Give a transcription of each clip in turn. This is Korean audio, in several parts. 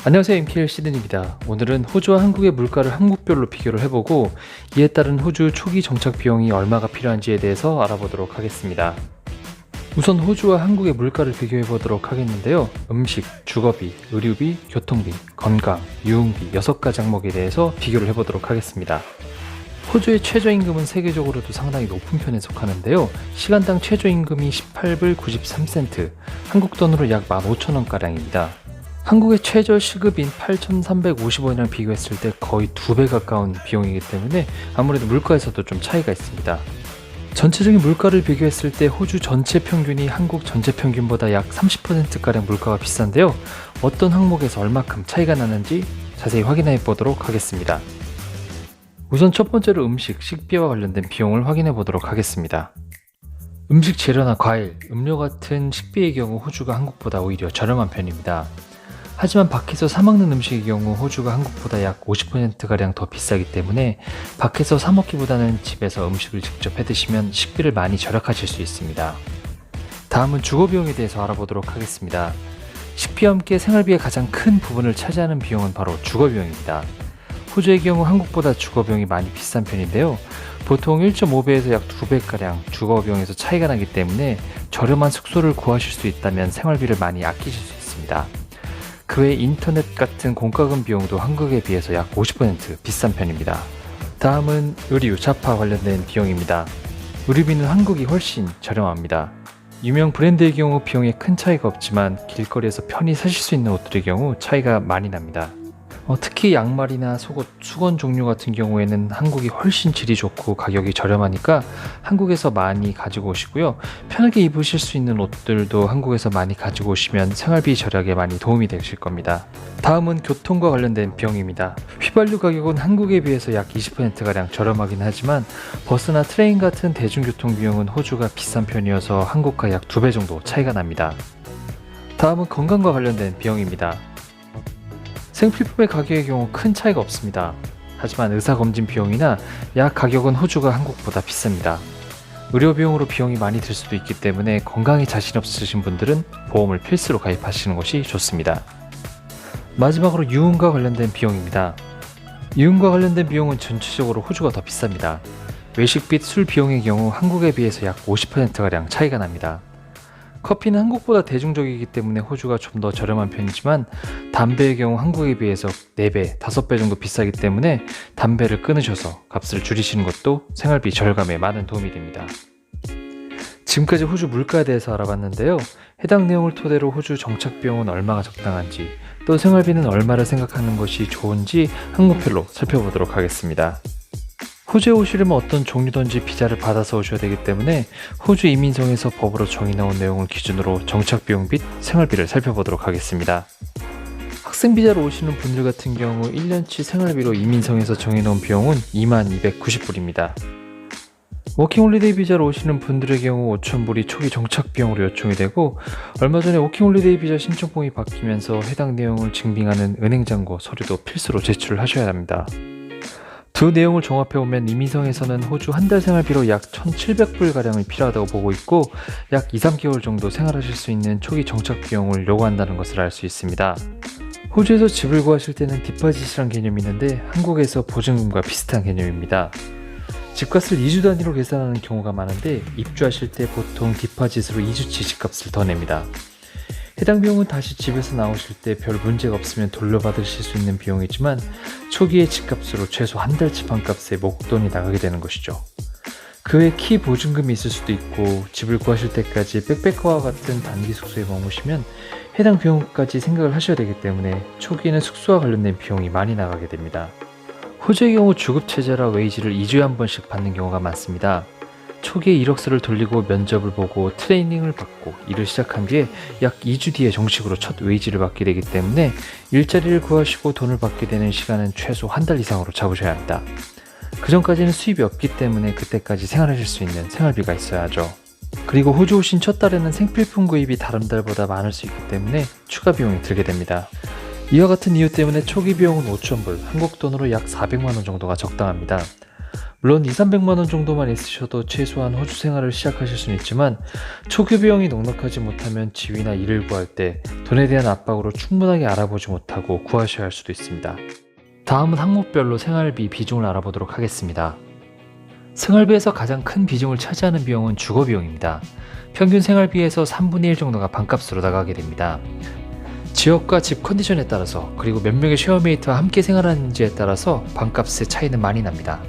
안녕하세요, MKL 시든입니다. 오늘은 호주와 한국의 물가를 항목별로 비교를 해보고 이에 따른 호주 초기 정착 비용이 얼마가 필요한지에 대해서 알아보도록 하겠습니다. 우선 호주와 한국의 물가를 비교해 보도록 하겠는데요. 음식, 주거비, 의료비, 교통비, 건강, 유흥비 6가지 항목에 대해서 비교를 해보도록 하겠습니다. 호주의 최저임금은 세계적으로도 상당히 높은 편에 속하는데요. 시간당 최저임금이 18불 93센트, 한국 돈으로 약 15,000원가량입니다. 한국의 최저 시급인 8,350원이랑 비교했을 때 거의 2배 가까운 비용이기 때문에 아무래도 물가에서도 좀 차이가 있습니다. 전체적인 물가를 비교했을 때 호주 전체 평균이 한국 전체 평균보다 약 30%가량 물가가 비싼데요. 어떤 항목에서 얼마큼 차이가 나는지 자세히 확인해 보도록 하겠습니다. 우선 첫 번째로 음식, 식비와 관련된 비용을 확인해 보도록 하겠습니다. 음식 재료나 과일, 음료 같은 식비의 경우 호주가 한국보다 오히려 저렴한 편입니다. 하지만 밖에서 사 먹는 음식의 경우 호주가 한국보다 약 50%가량 더 비싸기 때문에 밖에서 사 먹기보다는 집에서 음식을 직접 해 드시면 식비를 많이 절약하실 수 있습니다. 다음은 주거 비용에 대해서 알아보도록 하겠습니다. 식비와 함께 생활비의 가장 큰 부분을 차지하는 비용은 바로 주거 비용입니다. 호주의 경우 한국보다 주거 비용이 많이 비싼 편인데요. 보통 1.5배에서 약 2배가량 주거 비용에서 차이가 나기 때문에 저렴한 숙소를 구하실 수 있다면 생활비를 많이 아끼실 수 있습니다. 그 외 인터넷 같은 공과금 비용도 한국에 비해서 약 50% 비싼 편입니다. 다음은 의류, 잡화 관련된 비용입니다. 의류비는 한국이 훨씬 저렴합니다. 유명 브랜드의 경우 비용에 큰 차이가 없지만 길거리에서 편히 사실 수 있는 옷들의 경우 차이가 많이 납니다. 특히 양말이나 속옷, 수건 종류 같은 경우에는 한국이 훨씬 질이 좋고 가격이 저렴하니까 한국에서 많이 가지고 오시고요. 편하게 입으실 수 있는 옷들도 한국에서 많이 가지고 오시면 생활비 절약에 많이 도움이 되실 겁니다. 다음은 교통과 관련된 비용입니다. 휘발유 가격은 한국에 비해서 약 20%가량 저렴하긴 하지만 버스나 트레인 같은 대중교통 비용은 호주가 비싼 편이어서 한국과 약 2배 정도 차이가 납니다. 다음은 건강과 관련된 비용입니다. 생필품의 가격의 경우 큰 차이가 없습니다. 하지만 의사검진 비용이나 약 가격은 호주가 한국보다 비쌉니다. 의료 비용으로 비용이 많이 들 수도 있기 때문에 건강에 자신 없으신 분들은 보험을 필수로 가입하시는 것이 좋습니다. 마지막으로 유흥과 관련된 비용입니다. 유흥과 관련된 비용은 전체적으로 호주가 더 비쌉니다. 외식 및 술 비용의 경우 한국에 비해서 약 50%가량 차이가 납니다. 커피는 한국보다 대중적이기 때문에 호주가 좀 더 저렴한 편이지만 담배의 경우 한국에 비해서 4배, 5배 정도 비싸기 때문에 담배를 끊으셔서 값을 줄이시는 것도 생활비 절감에 많은 도움이 됩니다. 지금까지 호주 물가에 대해서 알아봤는데요. 해당 내용을 토대로 호주 정착 비용은 얼마가 적당한지, 또 생활비는 얼마를 생각하는 것이 좋은지 항목별로 살펴보도록 하겠습니다. 호주에 오시려면 어떤 종류든지 비자를 받아서 오셔야 되기 때문에 호주 이민성에서 법으로 정해놓은 내용을 기준으로 정착 비용 및 생활비를 살펴보도록 하겠습니다. 학생 비자로 오시는 분들 같은 경우 1년치 생활비로 이민성에서 정해놓은 비용은 2290불입니다. 워킹홀리데이 비자로 오시는 분들의 경우 5000불이 초기 정착 비용으로 요청이 되고, 얼마 전에 워킹홀리데이 비자 신청폼이 바뀌면서 해당 내용을 증빙하는 은행잔고 서류도 필수로 제출하셔야 합니다. 두 내용을 종합해보면 이민성에서는 호주 한 달 생활비로 약 1700불가량이 필요하다고 보고 있고, 약 2-3개월 정도 생활하실 수 있는 초기 정착 비용을 요구한다는 것을 알 수 있습니다. 호주에서 집을 구하실 때는 디파짓이란 개념이 있는데 한국에서 보증금과 비슷한 개념입니다. 집값을 2주 단위로 계산하는 경우가 많은데 입주하실 때 보통 디파짓으로 2주치 집값을 더 냅니다. 해당 비용은 다시 집에서 나오실 때 별 문제가 없으면 돌려받으실 수 있는 비용이지만 초기의 집값으로 최소 한 달 집 한값에 목돈이 나가게 되는 것이죠. 그 외 키 보증금이 있을 수도 있고, 집을 구하실 때까지 백패커와 같은 단기 숙소에 머무시면 해당 비용까지 생각을 하셔야 되기 때문에 초기에는 숙소와 관련된 비용이 많이 나가게 됩니다. 호주의 경우 주급체제라 웨이지를 2주에 한 번씩 받는 경우가 많습니다. 초기에 이력서를 돌리고 면접을 보고 트레이닝을 받고 일을 시작한 뒤에 약 2주 뒤에 정식으로 첫 웨이지를 받게 되기 때문에 일자리를 구하시고 돈을 받게 되는 시간은 최소 한 달 이상으로 잡으셔야 합니다. 그 전까지는 수입이 없기 때문에 그때까지 생활하실 수 있는 생활비가 있어야 하죠. 그리고 호주 오신 첫 달에는 생필품 구입이 다른 달보다 많을 수 있기 때문에 추가 비용이 들게 됩니다. 이와 같은 이유 때문에 초기 비용은 5,000불, 한국 돈으로 약 400만원 정도가 적당합니다. 물론 200~300만 원 정도만 있으셔도 최소한 호주 생활을 시작하실 수는 있지만 초기 비용이 넉넉하지 못하면 집이나 일을 구할 때 돈에 대한 압박으로 충분하게 알아보지 못하고 구하셔야 할 수도 있습니다. 다음은 항목별로 생활비 비중을 알아보도록 하겠습니다. 생활비에서 가장 큰 비중을 차지하는 비용은 주거 비용입니다. 평균 생활비에서 3분의 1 정도가 방값으로 나가게 됩니다. 지역과 집 컨디션에 따라서 그리고 몇 명의 쉐어메이트와 함께 생활하는지에 따라서 방값의 차이는 많이 납니다.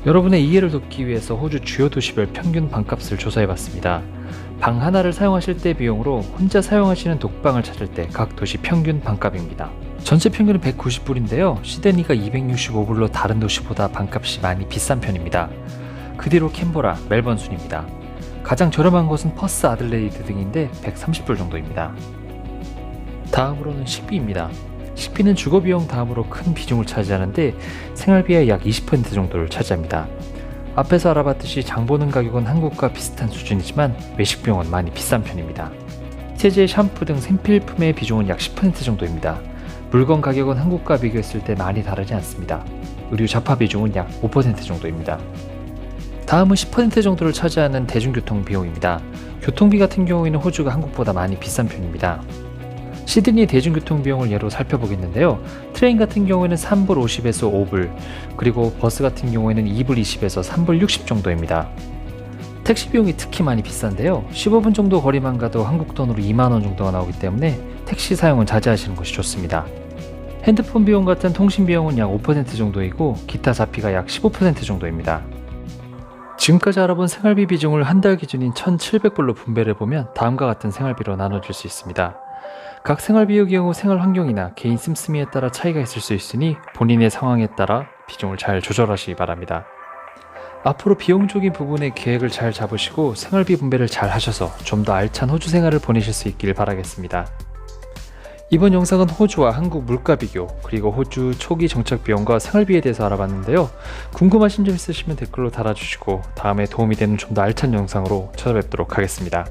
여러분의 이해를 돕기 위해서 호주 주요 도시별 평균 방값을 조사해봤습니다. 방 하나를 사용하실 때 비용으로 혼자 사용하시는 독방을 찾을 때 각 도시 평균 방값입니다. 전체 평균은 190불인데요. 시드니가 265불로 다른 도시보다 방값이 많이 비싼 편입니다. 그 뒤로 캔버라, 멜번 순입니다. 가장 저렴한 곳은 퍼스, 아들레이드 등인데 130불 정도입니다. 다음으로는 식비입니다. 식비는 주거비용 다음으로 큰 비중을 차지하는데 생활비의 약 20% 정도를 차지합니다. 앞에서 알아봤듯이 장보는 가격은 한국과 비슷한 수준이지만 외식 비용은 많이 비싼 편입니다. 세제, 샴푸 등 생필품의 비중은 약 10% 정도입니다. 물건 가격은 한국과 비교했을 때 많이 다르지 않습니다. 의류 잡화 비중은 약 5% 정도입니다. 다음은 10% 정도를 차지하는 대중교통 비용입니다. 교통비 같은 경우에는 호주가 한국보다 많이 비싼 편입니다. 시드니 대중교통 비용을 예로 살펴보겠는데요. 트레인 같은 경우에는 3불 50에서 5불, 그리고 버스 같은 경우에는 2불 20에서 3불 60 정도입니다. 택시 비용이 특히 많이 비싼데요. 15분 정도 거리만 가도 한국 돈으로 2만원 정도가 나오기 때문에 택시 사용은 자제하시는 것이 좋습니다. 핸드폰 비용 같은 통신 비용은 약 5% 정도이고 기타 잡비가 약 15% 정도입니다. 지금까지 알아본 생활비 비중을 한 달 기준인 1,700불로 분배를 해보면 다음과 같은 생활비로 나눠줄 수 있습니다. 각 생활비의 경우 생활 환경이나 개인 씀씀이에 따라 차이가 있을 수 있으니 본인의 상황에 따라 비중을 잘 조절하시기 바랍니다. 앞으로 비용적인 부분에 계획을 잘 잡으시고 생활비 분배를 잘 하셔서 좀 더 알찬 호주 생활을 보내실 수 있길 바라겠습니다. 이번 영상은 호주와 한국 물가 비교, 그리고 호주 초기 정착 비용과 생활비에 대해서 알아봤는데요. 궁금하신 점 있으시면 댓글로 달아주시고 다음에 도움이 되는 좀 더 알찬 영상으로 찾아뵙도록 하겠습니다.